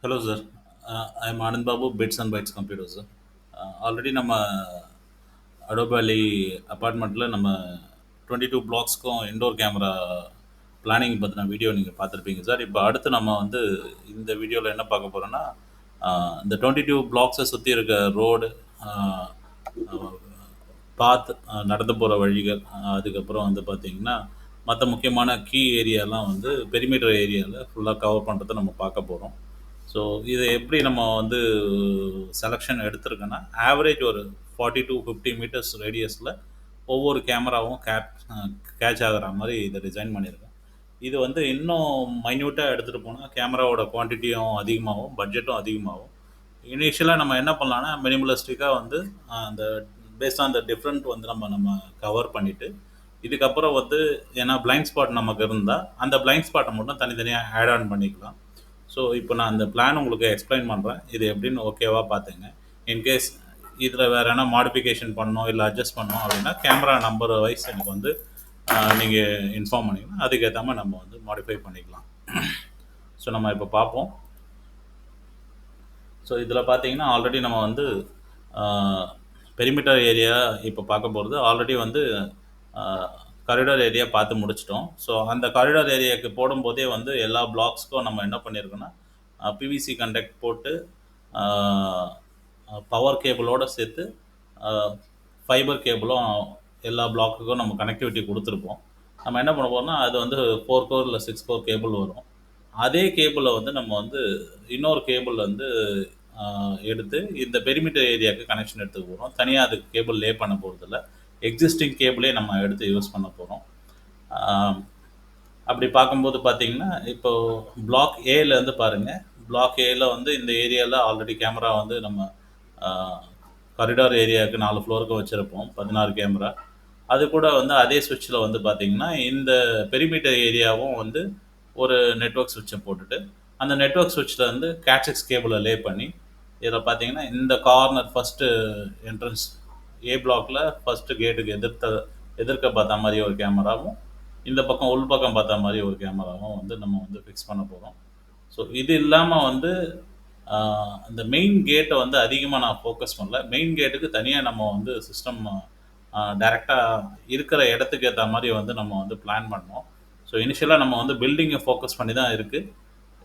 Hello, sir. I'm Anand Babu, Bits and Bytes Computer, sir. Already நம்ம Adobe வேலி அப்பார்ட்மெண்ட்டில் நம்ம 22 பிளாக்ஸ்க்கும் இன்டோர் கேமரா பிளானிங் பற்றின வீடியோ நீங்கள் பார்த்துருப்பீங்க சார். இப்போ அடுத்து நம்ம வந்து இந்த வீடியோவில் என்ன பார்க்க போகிறோன்னா இந்த 22 பிளாக்ஸை சுற்றி இருக்க ரோடு, பாத், நடந்து போகிற வழிகள், அதுக்கப்புறம் வந்து பார்த்திங்கன்னா மற்ற முக்கியமான கீ ஏரியாலாம் வந்து பெரிமீட்டர் ஏரியாவில் ஃபுல்லாக கவர் பண்ணுறதை நம்ம பார்க்க போகிறோம். ஸோ இது எப்படி நம்ம வந்து செலெக்ஷன் எடுத்திருக்கோன்னா, ஆவரேஜ் ஒரு 40 to 50 மீட்டர்ஸ் ரேடியஸில் ஒவ்வொரு கேமராவும் கேட்ச் ஆகுற மாதிரி இதை டிசைன் பண்ணியிருக்கேன். இது வந்து இன்னும் மைன்யூட்டாக எடுத்துகிட்டு போனால் கேமராவோட குவான்டிட்டியும் அதிகமாகும், பட்ஜெட்டும் அதிகமாகும். இனிஷியலாக நம்ம என்ன பண்ணலான்னா, மினிமலிஸ்டிக்காக வந்து அந்த பேஸ்ட் ஆன் த டிஃப்ரெண்ட் வந்து நம்ம நம்ம கவர் பண்ணிவிட்டு, இதுக்கப்புறம் வந்து ஏன்னா பிளைண்ட் ஸ்பாட் நமக்கு இருந்தால் அந்த பிளைண்ட் ஸ்பாட்டை மட்டும் தனித்தனியாக ஆட் ஆன் பண்ணிக்கலாம். ஸோ இப்போ நான் அந்த பிளான் உங்களுக்கு எக்ஸ்பிளைன் பண்ணுறேன். இது எப்படின்னு ஓகேவா பார்த்துங்க. இன்கேஸ் இதில் வேறு என்ன மாடிஃபிகேஷன் பண்ணணும் இல்லை அட்ஜஸ்ட் பண்ணணும் அப்படின்னா கேமரா நம்பர் வைஸ் எனக்கு வந்து நீங்கள் இன்ஃபார்ம் பண்ணிங்கன்னா அதுக்கேற்ற மாதிரி நம்ம வந்து மாடிஃபை பண்ணிக்கலாம். ஸோ நம்ம இப்போ பார்ப்போம். ஸோ இதில் பார்த்தீங்கன்னா ஆல்ரெடி நம்ம வந்து பெரிமீட்டர் ஏரியா இப்போ பார்க்க போகிறது. ஆல்ரெடி வந்து காரிடார் ஏரியா பார்த்து முடிச்சிட்டோம். ஸோ அந்த காரிடார் ஏரியாவுக்கு போடும்போதே வந்து எல்லா பிளாக்ஸ்க்கும் நம்ம என்ன பண்ணியிருக்கோன்னா பிவிசி கண்டக்ட் போட்டு பவர் கேபிளோடு சேர்த்து ஃபைபர் கேபிளும் எல்லா பிளாக்குக்கும் நம்ம கனெக்டிவிட்டி கொடுத்துருப்போம். நம்ம என்ன பண்ண போகிறோம்னா அது வந்து 4 கோர் இல்லை 6 கோர் கேபிள் வரும். அதே கேபிளை வந்து நம்ம வந்து இன்னொரு கேபிள் வந்து எடுத்து இந்த பெரிமீட்டர் ஏரியாவுக்கு கனெக்ஷன் எடுத்துக்க போகிறோம். தனியாக அதுக்கு கேபிள் லே பண்ண போகிறதில்ல, எக்ஸிஸ்டிங் கேபிளே நம்ம எடுத்து யூஸ் பண்ண போகிறோம். அப்படி பார்க்கும்போது பார்த்தீங்கன்னா இப்போது பிளாக் ஏலேருந்து பாருங்கள். பிளாக் ஏல வந்து இந்த ஏரியாவில் ஆல்ரெடி கேமரா வந்து நம்ம காரிடார் ஏரியாவுக்கு 4 ஃப்ளோருக்கு வச்சுருப்போம், 16 கேமரா. அது கூட வந்து அதே சுவிட்சில் வந்து பார்த்திங்கன்னா இந்த பெரிமீட்டர் ஏரியாவும் வந்து ஒரு நெட்வொர்க் சுவிட்சை போட்டுட்டு அந்த நெட்வொர்க் சுவிட்சில் வந்து கேட்சிக்ஸ் கேபிளை லே பண்ணி இதில் பார்த்தீங்கன்னா இந்த கார்னர் ஃபஸ்ட்டு என்ட்ரன்ஸ் ஏ பிளாக்கில் ஃபஸ்ட்டு கேட்டுக்கு எதிர்க்க பார்த்த மாதிரி ஒரு கேமராவும், இந்த பக்கம் உள்பக்கம் பார்த்த மாதிரி ஒரு கேமராவும் வந்து நம்ம வந்து ஃபிக்ஸ் பண்ண போகிறோம். ஸோ இது இல்லாமல் வந்து அந்த மெயின் கேட்டை வந்து அதிகமாக நான் ஃபோக்கஸ் பண்ணல. மெயின் கேட்டுக்கு தனியாக நம்ம வந்து சிஸ்டம் டைரெக்டாக இருக்கிற இடத்துக்கு ஏற்ற மாதிரி வந்து நம்ம வந்து பிளான் பண்ணோம். ஸோ இனிஷியலாக நம்ம வந்து பில்டிங்கை ஃபோக்கஸ் பண்ணி தான் இருக்குது.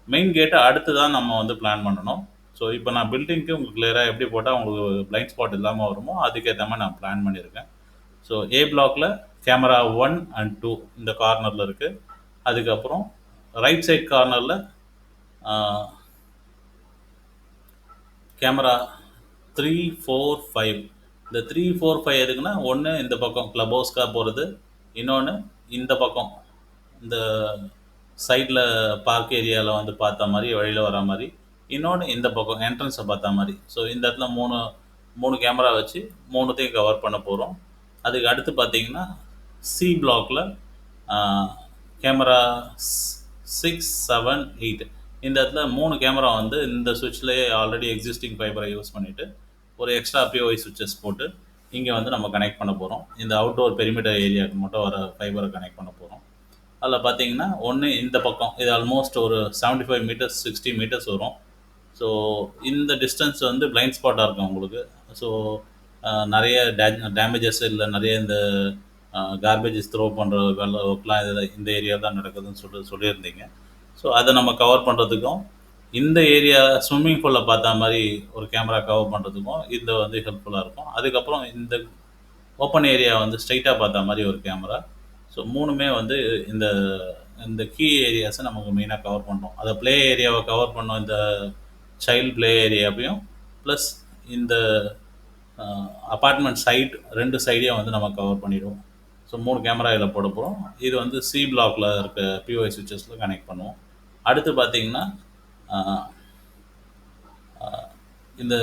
மெயின் கேட்டை அடுத்து தான் நம்ம வந்து பிளான் பண்ணணும். ஸோ இப்போ நான் பில்டிங்க்கு உங்களுக்கு கிளியராக எப்படி போட்டால் உங்களுக்கு பிளைண்ட் ஸ்பாட் இல்லாமல் வருமோ அதுக்கேற்ற மாதிரி நான் பிளான் பண்ணியிருக்கேன். ஸோ ஏ பிளாக்கில் கேமரா 1 and 2 இந்த கார்னரில் இருக்குது. அதுக்கப்புறம் ரைட் சைட் கார்னரில் கேமரா 3, 4, 5. இந்த 3, 4, 5 எதுக்குன்னா, ஒன்று இந்த பக்கம் கிளப் ஹவுஸ்க்காக போகிறது, இன்னொன்று இந்த பக்கம் இந்த சைடில் பார்க் ஏரியாவில் வந்து பார்த்த மாதிரி வழியில் வர மாதிரி, இன்னொன்று இந்த பக்கம் என்ட்ரன்ஸை பார்த்த மாதிரி. ஸோ இந்த இடத்துல மூணு கேமரா வச்சு மூணுத்தையும் கவர் பண்ண போகிறோம். அதுக்கு அடுத்து பார்த்தீங்கன்னா சி பிளாக்கில் கேமரா 6, 7, 8 இந்த இடத்துல 3 கேமரா வந்து இந்த சுவிட்ச்லேயே ஆல்ரெடி எக்ஸிஸ்டிங் ஃபைபரை யூஸ் பண்ணிவிட்டு ஒரு எக்ஸ்ட்ரா பிஓஐ சுவிட்சஸ் போட்டு இங்கே வந்து நம்ம கனெக்ட் பண்ண போகிறோம். இந்த அவுட்டோர் பெரிமீட்டர் ஏரியாவுக்கு மட்டும் வர ஃபைபரை கனெக்ட் பண்ண போகிறோம். அதில் பார்த்தீங்கன்னா ஒன்று இந்த பக்கம் இது ஆல்மோஸ்ட் ஒரு 75 மீட்டர்ஸ் 60 மீட்டர்ஸ் வரும். ஸோ இந்த டிஸ்டன்ஸ் வந்து பிளைண்ட் ஸ்பாட்டாக இருக்கும் உங்களுக்கு. ஸோ நிறைய டேமேஜஸ் இல்லை, நிறைய இந்த கார்பேஜஸ் த்ரோ பண்ணுற வேலை ஒர்க்லாம் இதில் இந்த ஏரியா தான் நடக்குதுன்னு சொல்லியிருந்தீங்க. ஸோ அதை நம்ம கவர் பண்ணுறதுக்கும் இந்த ஏரியா ஸ்விம்மிங் பூலில் பார்த்த மாதிரி ஒரு கேமரா கவர் பண்ணுறதுக்கும் இது வந்து ஹெல்ப்ஃபுல்லாக இருக்கும். அதுக்கப்புறம் இந்த ஓப்பன் ஏரியா வந்து ஸ்ட்ரைட்டாக பார்த்த மாதிரி ஒரு கேமரா. ஸோ மூணுமே வந்து இந்த இந்த கீ ஏரியாஸை நமக்கு மெயினாக கவர் பண்ணுறோம். அதை ப்ளே ஏரியாவை கவர் பண்ணோம், இந்த சைல்டு ப்ளே ஏரியாவையும் ப்ளஸ் இந்த அப்பார்ட்மெண்ட் சைட் 2 சைடையும் வந்து நம்ம கவர் பண்ணிவிடுவோம். ஸோ 3 கேமரா இதில் போட போகிறோம். இது வந்து சி பிளாக்கில் இருக்க பிஓஐ சுவிட்சஸில் கனெக்ட் பண்ணுவோம். அடுத்து பார்த்தீங்கன்னா இந்த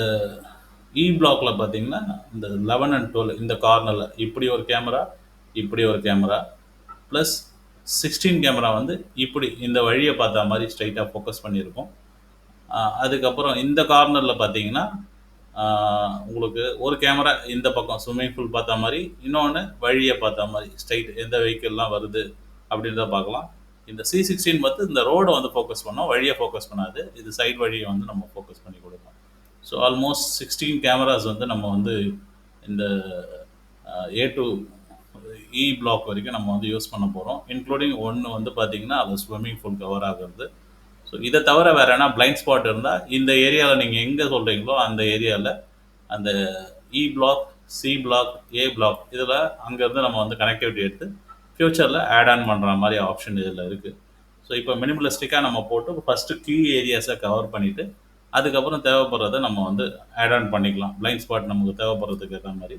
இ பிளாக்கில் பார்த்தீங்கன்னா இந்த 11 and 12 இந்த கார்னரில் இப்படி ஒரு கேமரா, இப்படி ஒரு கேமரா ப்ளஸ் 16 கேமரா வந்து இப்படி இந்த வழியை பார்த்த மாதிரி ஸ்ட்ரைட்டாக ஃபோக்கஸ் பண்ணியிருக்கோம். அதுக்கப்புறம் இந்த கார்னரில் பார்த்தீங்கன்னா உங்களுக்கு ஒரு கேமரா இந்த பக்கம் ஸ்விம்மிங் பூல் பார்த்த மாதிரி, இன்னொன்று வழியை பார்த்த மாதிரி ஸ்ட்ரைட் எந்த வெஹிக்கிள்லாம் வருது அப்படின்றத பார்க்கலாம். இந்த C16 வந்து இந்த ரோட வந்து ஃபோக்கஸ் பண்ணும், வழியை ஃபோக்கஸ் பண்ணாது. இது சைட் வழியை வந்து நம்ம ஃபோக்கஸ் பண்ணி கொடுக்கும். ஸோ ஆல்மோஸ்ட் 16 கேமராஸ் வந்து நம்ம வந்து இந்த ஏ டு இ பிளாக் வரைக்கும் நம்ம வந்து யூஸ் பண்ண போகிறோம். இன்க்ளூடிங் ஒன்று வந்து பார்த்தீங்கன்னா அது ஸ்விம்மிங் பூல் கவர் ஆகுறது. ஸோ இதை தவிர வேறு என்ன பிளைண்ட் ஸ்பாட் இருந்தால் இந்த ஏரியாவில் நீங்கள் எங்கே சொல்கிறீங்களோ அந்த ஏரியாவில் அந்த இ பிளாக், சி பிளாக், ஏ பிளாக் இதில் அங்கேருந்து நம்ம வந்து கனெக்டிவிட்டி எடுத்து ஃப்யூச்சரில் ஆட் ஆன் பண்ணுற மாதிரி ஆப்ஷன் இதில் இருக்குது. ஸோ இப்போ மினிமலிஸ்டிக்காக நம்ம போட்டு ஃபஸ்ட்டு கீ ஏரியாஸை கவர் பண்ணிவிட்டு அதுக்கப்புறம் தேவைப்படுறத நம்ம வந்து ஆட் ஆன் பண்ணிக்கலாம். பிளைண்ட் ஸ்பாட் நமக்கு தேவைப்படுறதுக்கு ஏற்ற மாதிரி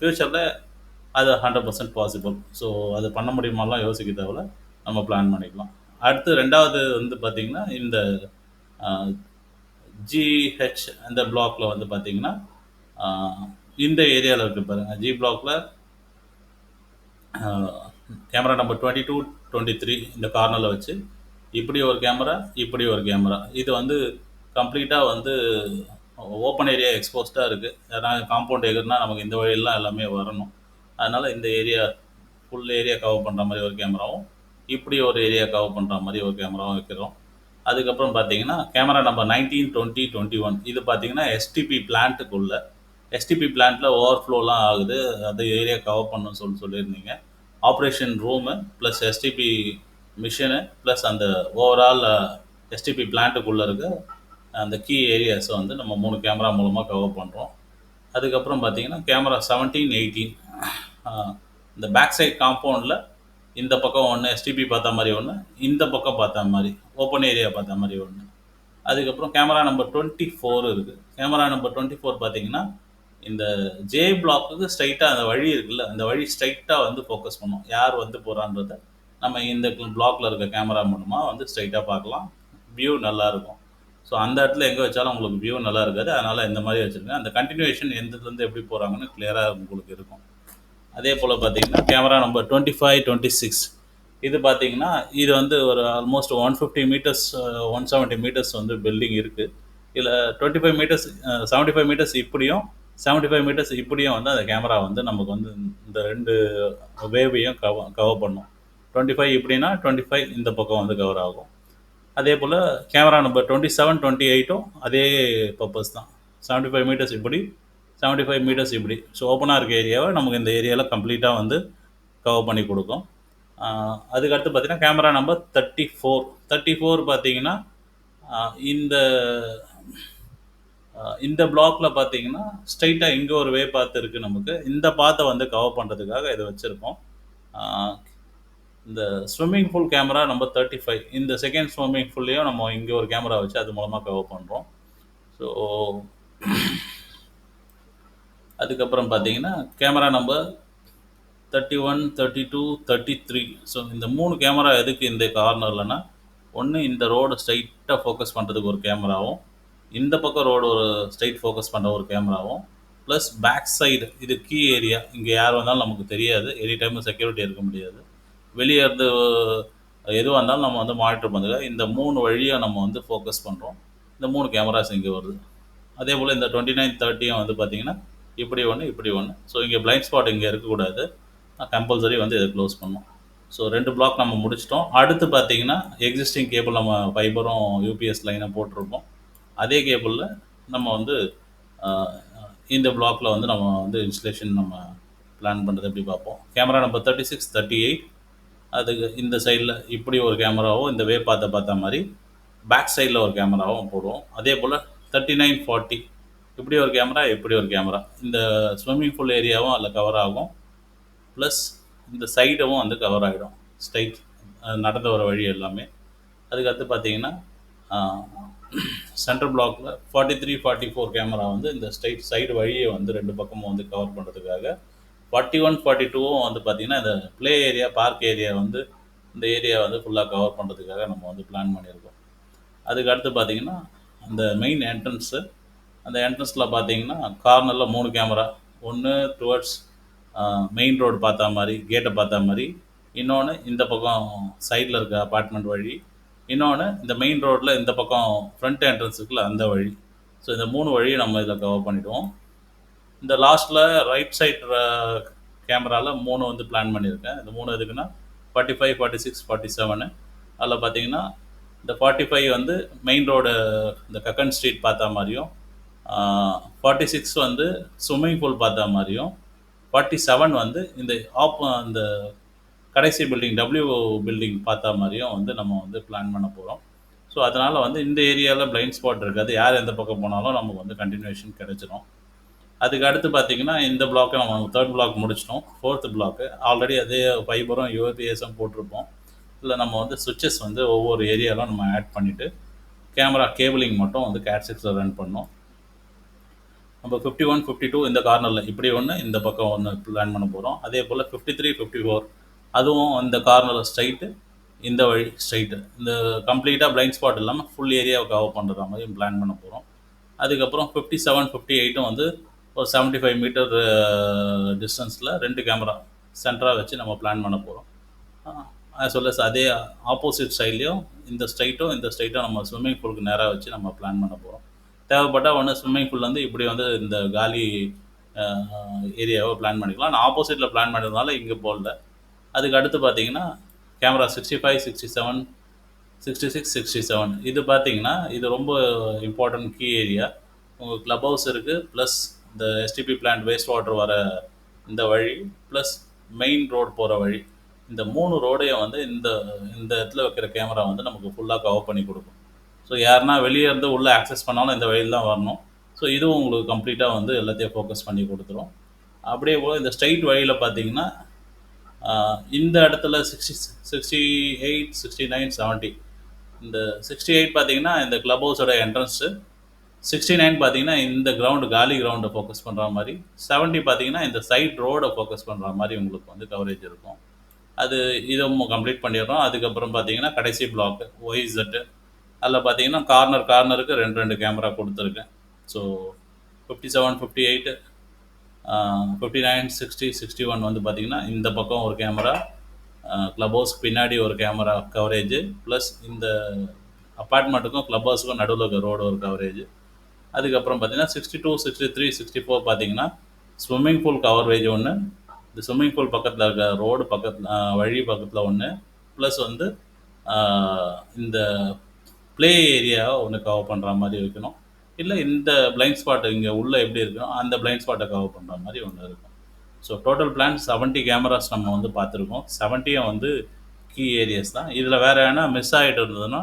ஃப்யூச்சரில் அது 100% பாசிபிள். ஸோ அது பண்ண முடியுமாலாம் யோசிக்க தேவையில்ல, நம்ம பிளான் பண்ணிக்கலாம். அடுத்து ரெண்டாவது வந்து பார்த்திங்கன்னா இந்த ஜிஹெச் அந்த பிளாக்ல வந்து பார்த்திங்கன்னா இந்த ஏரியாவில் இருக்குது பாருங்கள். ஜி பிளாக்ல கேமரா நம்பர் 22, 23 இந்த கார்னரில் வச்சு இப்படி ஒரு கேமரா, இப்படி ஒரு கேமரா. இது வந்து கம்ப்ளீட்டாக வந்து ஓப்பன் ஏரியா எக்ஸ்போஸ்டாக இருக்குது. ஏன்னா காம்பவுண்ட் ஏரியானா நமக்கு இந்த வழியெல்லாம் எல்லாமே வரணும். அதனால் இந்த ஏரியா ஃபுல் ஏரியா கவர் பண்ணுற மாதிரி ஒரு கேமராவும், இப்படி ஒரு ஏரியா கவர் பண்ணுற மாதிரி ஒரு கேமராவும் வைக்கிறோம். அதுக்கப்புறம் பார்த்தீங்கன்னா கேமரா நம்பர் 19, 20, 21 இது பார்த்தீங்கன்னா எஸ்டிபி பிளான்ட்டுக்குள்ள எஸ்டிபி பிளான்ட்டில் ஓவர்ஃப்ளோலாம் ஆகுது, அது ஏரியா கவர் பண்ணணும்னு சொல்லியிருந்தீங்க. Operation room plus SDP machine plus அந்த ஓவரால் எஸ்டிபி பிளான்ட்டுக்குள்ளே இருக்க அந்த கீ ஏரியாஸை வந்து நம்ம 3 கேமரா மூலமாக கவர் பண்ணுறோம். அதுக்கப்புறம் பார்த்தீங்கன்னா கேமரா 17, 18 இந்த பேக் சைட் காம்பவுண்டில் இந்த பக்கம் ஒன்று எஸ்டிபி பார்த்தா மாதிரி ஒன்று, இந்த பக்கம் பார்த்தா மாதிரி ஓப்பன் ஏரியா பார்த்தா மாதிரி ஒன்று. அதுக்கப்புறம் கேமரா நம்பர் 24 இருக்குது. கேமரா நம்பர் 24 பார்த்தீங்கன்னா இந்த ஜே பிளாக்குக்கு ஸ்ட்ரைட்டாக அந்த வழி இருக்குல்ல, அந்த வழி ஸ்ட்ரைட்டாக வந்து ஃபோக்கஸ் பண்ணும். யார் வந்து போகிறான்றத நம்ம இந்த பிளாக்ல இருக்க கேமரா மூலமாக வந்து ஸ்ட்ரைட்டாக பார்க்கலாம். வியூ நல்லாயிருக்கும். ஸோ அந்த இடத்துல எங்கே வச்சாலும் உங்களுக்கு வியூ நல்லா இருக்காது. அதனால் இந்த மாதிரி வச்சுருக்கேன். அந்த கண்டினியூஷன் எந்ததுலேருந்து எப்படி போகிறாங்கன்னு கிளியராக உங்களுக்கு இருக்கும். அதே போல் பார்த்தீங்கன்னா கேமரா நம்பர் 25, 26 இது பார்த்தீங்கன்னா இது வந்து ஒரு ஆல்மோஸ்ட் 150 மீட்டர்ஸ் 170 மீட்டர்ஸ் வந்து பில்டிங் இருக்குது. இதில் 25 மீட்டர்ஸ் 75 மீட்டர்ஸ் இப்படியும் 75 மீட்டர்ஸ் இப்படியும் வந்து அந்த கேமரா வந்து நமக்கு வந்து இந்த ரெண்டு வேவையும் கவர் பண்ணும். 25 இப்படின்னா 25 இந்த பக்கம் வந்து கவர் ஆகும். அதே போல் கேமரா நம்பர் 27, 28ம் அதே பர்பஸ் தான். 75 மீட்டர்ஸ் இப்படி 75 மீட்டர்ஸ் இப்படி. ஸோ ஓப்பனாக இருக்க ஏரியாவை நமக்கு இந்த ஏரியாவில் கம்ப்ளீட்டாக வந்து கவர் பண்ணி கொடுக்கும். அதுக்கடுத்து பார்த்தீங்கன்னா கேமரா நம்பர் 34 பார்த்தீங்கன்னா இந்த இந்த பிளாக்கில் பார்த்தீங்கன்னா ஸ்ட்ரைட்டாக இங்கே ஒரு வே பாத்து இருக்குது நமக்கு. இந்த பாத்தை வந்து கவர் பண்ணுறதுக்காக இதை வச்சுருக்கோம். இந்த ஸ்விம்மிங் பூல் கேமரா நம்பர் 35 இந்த செகண்ட் ஸ்விம்மிங் பூல்லையும் நம்ம இங்கே ஒரு கேமரா வச்சு அது மூலமாக கவர் பண்ணுறோம். ஸோ அதுக்கப்புறம் பார்த்தீங்கன்னா கேமரா நம்பர் 31, 32, 33 ஸோ இந்த 3 கேமரா எதுக்கு இந்த கார்னர்லன்னா, ஒன்று இந்த ரோடு ஸ்ட்ரைட்டாக ஃபோக்கஸ் பண்ணுறதுக்கு ஒரு கேமராவும், இந்த பக்கம் ரோடு ஒரு ஸ்ட்ரைட் ஃபோக்கஸ் பண்ணுற ஒரு கேமராவும், ப்ளஸ் பேக் சைடு இது கீ ஏரியா. இங்கே யார் வந்தாலும் நமக்கு தெரியாது, எனி டைம் செக்யூரிட்டி இருக்க முடியாது. வெளியே இருந்து எதுவாக இருந்தாலும் நம்ம வந்து மானிட்டர் பண்ணுறதுக்காக இந்த 3 வழியாக நம்ம வந்து ஃபோக்கஸ் பண்ணுறோம். இந்த 3 கேமராஸ் இங்கே வருது. அதே போல் இந்த 29, 30யும் வந்து பார்த்திங்கன்னா இப்படி ஒன்று, இப்படி ஒன்று. ஸோ இங்கே பிளைண்ட் ஸ்பாட் இங்கே இருக்கக்கூடாது, கம்பல்சரி வந்து இதை க்ளோஸ் பண்ணோம். ஸோ 2 பிளாக் நம்ம முடிச்சிட்டோம். அடுத்து பார்த்தீங்கன்னா எக்ஸிஸ்டிங் கேபிள் நம்ம ஃபைபரும் யூபிஎஸ் லைனை போட்டிருப்போம். அதே கேபிளில் நம்ம வந்து இந்த பிளாக்கில் வந்து நம்ம வந்து இன்ஸ்டலேஷன் நம்ம பிளான் பண்ணுறது எப்படி பார்ப்போம். கேமரா நம்பர் 36, 38 அதுக்கு இந்த சைடில் இப்படி ஒரு கேமராவும் இந்த வே பார்த்தா மாதிரி பேக் சைடில் ஒரு கேமராவும் போடுவோம். அதே போல் 39, 40 இப்படி ஒரு கேமரா, இப்படி ஒரு கேமரா. இந்த ஸ்விம்மிங் பூல் ஏரியாவும் அதில் கவர் ஆகும், ப்ளஸ் இந்த சைடும் வந்து கவர் ஆகிடும் ஸ்ட்ரைட் நடந்து வர வழி எல்லாமே. அதுக்கடுத்து பார்த்தீங்கன்னா சென்ட்ரல் பிளாக்கில் 43, 44 கேமரா வந்து இந்த ஸ்ட்ரைட் சைடு வழியை வந்து 2 பக்கமும் வந்து கவர் பண்ணுறதுக்காக. 41, 42வும் வந்து பார்த்திங்கன்னா இந்த ப்ளே ஏரியா, பார்க் ஏரியா வந்து இந்த ஏரியா வந்து ஃபுல்லாக கவர் பண்ணுறதுக்காக நம்ம வந்து பிளான் பண்ணியிருக்கோம். அதுக்கடுத்து பார்த்திங்கன்னா அந்த மெயின் என்ட்ரன்ஸு, அந்த என்ட்ரன்ஸில் பார்த்தீங்கன்னா கார்னரில் 3 கேமரா, ஒன்று டுவர்ட்ஸ் மெயின் ரோடு பார்த்தா மாதிரி கேட்டை பார்த்தா மாதிரி, இன்னொன்று இந்த பக்கம் சைடில் இருக்க அப்பார்ட்மெண்ட் வழி, இன்னொன்று இந்த மெயின் ரோட்டில் இந்த பக்கம் ஃப்ரண்ட் என்ட்ரன்ஸ் இருக்குல்ல அந்த வழி. ஸோ இந்த 3 வழியை நம்ம இதில் கவர் பண்ணிவிடுவோம். இந்த லாஸ்ட்டில் ரைட் சைட் கேமராவில் 3 வந்து பிளான் பண்ணியிருக்கேன். இந்த 3 எதுக்குன்னா 45, 46, 47 அதில் பார்த்தீங்கன்னா இந்த 45 வந்து மெயின் ரோடு, இந்த கக்கன் ஸ்ட்ரீட் பார்த்தா மாதிரியும், 46 வந்து ஸ்விம்மிங் பூல் பார்த்தா மாதிரியும், 47 வந்து இந்த அந்த கடைசி பில்டிங் டபிள்யூ பில்டிங் பார்த்தா மாதிரியும் வந்து நம்ம வந்து பிளான் பண்ண போகிறோம். ஸோ அதனால் வந்து இந்த ஏரியாவில் பிளைண்ட் ஸ்பாட் இருக்காது. யார் எந்த பக்கம் போனாலும் நமக்கு வந்து கண்டினியூஷன் கிடைச்சிரும். அதுக்கு அடுத்து பார்த்தீங்கன்னா இந்த பிளாக்கை நம்ம தேர்ட் பிளாக் முடிச்சிட்டோம். ஃபோர்த்து பிளாக்கு ஆல்ரெடி அதே ஃபைபரும் யூபிஎஸும் போட்டிருப்போம். இல்லை நம்ம வந்து சுவிட்சஸ் வந்து ஒவ்வொரு ஏரியாலும் நம்ம ஆட் பண்ணிவிட்டு கேமரா கேபிளிங் மட்டும் வந்து கேட்6 ரன் பண்ணோம். நம்ம 51 52 இந்த கார்னரில் இப்படி ஒன்று, இந்த பக்கம் ஒன்று பிளான் பண்ண போகிறோம். அதே போல் 53 54 அதுவும் இந்த கார்னரில் ஸ்ட்ரைட்டு, இந்த வழி ஸ்ட்ரைட்டு, இந்த கம்ப்ளீட்டாக பிளைண்ட் ஸ்பாட் இல்லாமல் ஃபுல் ஏரியாவை கவர் பண்ணுற மாதிரி பிளான் பண்ண போகிறோம். அதுக்கப்புறம் 57 58 வந்து ஒரு 75 மீட்டர் டிஸ்டன்ஸில் 2 கேமரா சென்டராக வச்சு நம்ம பிளான் பண்ண போகிறோம். ஆஸ் வெல் அஸ் அதே ஆப்போசிட் சைட்லேயும் இந்த ஸ்ட்ரைட்டும் நம்ம ஸ்விம்மிங் பூலுக்கு நேராக வச்சு நம்ம பிளான் பண்ண போகிறோம். தேவைப்பட்டால் ஒன்று ஸ்விம்மிங் பூல் வந்து இப்படி வந்து இந்த காலி ஏரியாவை பிளான் பண்ணிக்கலாம். நான் ஆப்போசிட்டில் பிளான் பண்ணுறதுனால இங்கே போடல. அதுக்கு அடுத்து பார்த்தீங்கன்னா கேமரா 65 67 66 67 இது பார்த்தீங்கன்னா இது ரொம்ப இம்பார்ட்டன்ட் கீ ஏரியா. உங்கள் க்ளப் ஹவுஸ் இருக்குது, ப்ளஸ் இந்த எஸ்டிபி பிளான்ட் வேஸ்ட் வாட்டர் வர இந்த வழி, ப்ளஸ் மெயின் ரோடு போகிற வழி, இந்த 3 ரோடையும் வந்து இந்த இந்த இடத்துல வைக்கிற கேமரா வந்து நமக்கு ஃபுல்லாக கவர் பண்ணி கொடுக்கும். ஸோ யாருன்னா வெளியே இருந்து உள்ளே ஆக்சஸ் பண்ணாலும் இந்த வழியில் தான் வரணும். ஸோ இதுவும் உங்களுக்கு கம்ப்ளீட்டாக வந்து எல்லாத்தையும் ஃபோக்கஸ் பண்ணி கொடுத்துரும். அப்படியே போல் இந்த ஸ்ட்ரைட் வழியில் பார்த்தீங்கன்னா இந்த இடத்துல 68 69 70, இந்த 68 பார்த்தீங்கன்னா இந்த க்ளப் ஹவுஸோட என்ட்ரன்ஸு, 69 பார்த்தீங்கன்னா இந்த கிரவுண்டு காலி கிரவுண்டை ஃபோக்கஸ் பண்ணுற மாதிரி, 70 பார்த்தீங்கன்னா இந்த சைட் ரோடை ஃபோக்கஸ் பண்ணுற மாதிரி உங்களுக்கு வந்து கவரேஜ் இருக்கும். அது இதுவும் கம்ப்ளீட் பண்ணிடுறோம். அதுக்கப்புறம் பார்த்தீங்கன்னா கடைசி பிளாக்கு ஒய்இசட்டு, அதில் பார்த்தீங்கன்னா கார்னருக்கு 2 கேமரா கொடுத்துருக்கேன். ஸோ 57 58 59 60 61 வந்து பார்த்திங்கன்னா இந்த பக்கம் ஒரு கேமரா, க்ளப் ஹவுஸ்க்கு பின்னாடி ஒரு கேமரா கவரேஜ், ப்ளஸ் இந்த அப்பார்ட்மெண்ட்டுக்கும் க்ளப் ஹவுஸுக்கும் நடுவில் இருக்க ரோடு ஒரு கவரேஜ். அதுக்கப்புறம் பார்த்திங்கன்னா 62 63 64 பார்த்திங்கன்னா ஸ்விம்மிங் பூல் கவரேஜ் ஒன்று, இந்த ஸ்விம்மிங் பூல் பக்கத்தில் இருக்க ரோடு பக்கத்தில் வழி பக்கத்தில் ஒன்று, ப்ளஸ் வந்து இந்த ப்ளே ஏரியாவை ஒன்று கவர் பண்ணுற மாதிரி இருக்கணும். இல்லை இந்த பிளைண்ட் ஸ்பாட் இங்கே உள்ளே எப்படி இருக்கணும் அந்த பிளைண்ட் ஸ்பாட்டை கவர் பண்ணுற மாதிரி ஒன்று இருக்கும். ஸோ டோட்டல் பிளான் 70 கேமராஸ் நம்ம வந்து பார்த்துருக்கோம். 70யும் வந்து கீ ஏரியாஸ் தான். இதில் வேறு ஏன்னா மிஸ் ஆகிட்டு இருந்ததுன்னா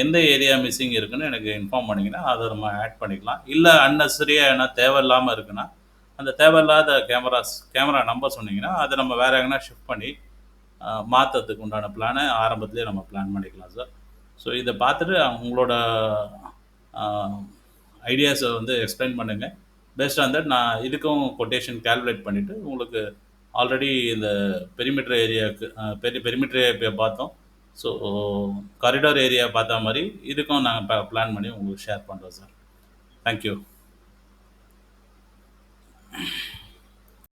எந்த ஏரியா மிஸ்ஸிங் இருக்குன்னு எனக்கு இன்ஃபார்ம் பண்ணிங்கன்னா அதை நம்ம ஆட் பண்ணிக்கலாம். இல்லை அன்னெசரியாக ஏன்னா தேவையில்லாமல் இருக்குன்னா அந்த தேவையில்லாத கேமரா நம்பர் சொன்னீங்கன்னா அதை நம்ம வேறு எங்கன்னா ஷிஃப்ட் பண்ணி மாற்றத்துக்கு உண்டான பிளானை ஆரம்பத்துலேயே நம்ம பிளான் பண்ணிக்கலாம் சார். ஸோ இதை பார்த்துட்டு உங்களோட ஐடியாஸை வந்து எக்ஸ்பிளைன் பண்ணுங்கள். பேஸ்ட் ஆன் தட் நான் இதுக்கும் கொட்டேஷன் கால்குலேட் பண்ணிவிட்டு உங்களுக்கு ஆல்ரெடி இந்த பெரிமீட்டர் ஏரியாவுக்கு பெரிமீட்டர் ஏரியா பார்த்தோம். ஸோ காரிடார் ஏரியா பார்த்தா மாதிரி இதுக்கும் நாங்கள் பிளான் பண்ணி உங்களுக்கு ஷேர் பண்ணுறோம் சார். தேங்க்யூ.